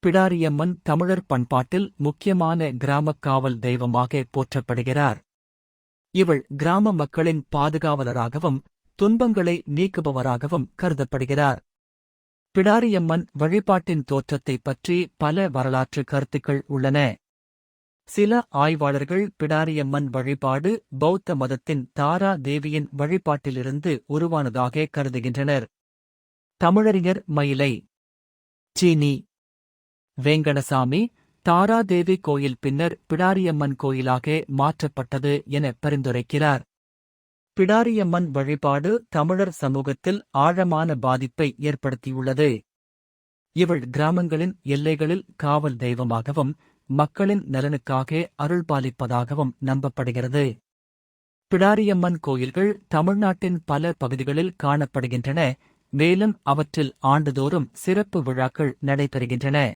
பிடாரியம்மன் தமிழர் பண்பாட்டில் முக்கியமான கிராமக் காவல் தெய்வமாக போற்றப்படுகிறார். இவள் கிராம மக்களின் பாதுகாவலராகவும் துன்பங்களை நீக்குபவராகவும் கருதப்படுகிறார். பிடாரியம்மன் வழிபாட்டின் தோற்றத்தைப் பற்றி பல வரலாற்று கருத்துக்கள் உள்ளன. சில ஆய்வாளர்கள் பிடாரியம்மன் வழிபாடு பௌத்த மதத்தின் தாரா தேவியின் வழிபாட்டிலிருந்து உருவானதாக கருதுகின்றனர். தமிழறிஞர் மயிலை சீனி வேங்கடசாமி தாராதேவி கோயில் பின்னர் பிடாரியம்மன் கோயிலாக மாற்றப்பட்டது என பரிந்துரைக்கிறார். பிடாரியம்மன் வழிபாடு தமிழர் சமூகத்தில் ஆழமான பாதிப்பை ஏற்படுத்தியுள்ளது. இவள் கிராமங்களின் எல்லைகளில் காவல் தெய்வமாகவும் மக்களின் நலனுக்காக அருள்பாலிப்பதாகவும் நம்பப்படுகிறது. பிடாரியம்மன் கோயில்கள் தமிழ்நாட்டின் பல பகுதிகளில் காணப்படுகின்றன, மேலும் அவற்றில் ஆண்டுதோறும் சிறப்பு விழாக்கள் நடைபெறுகின்றன.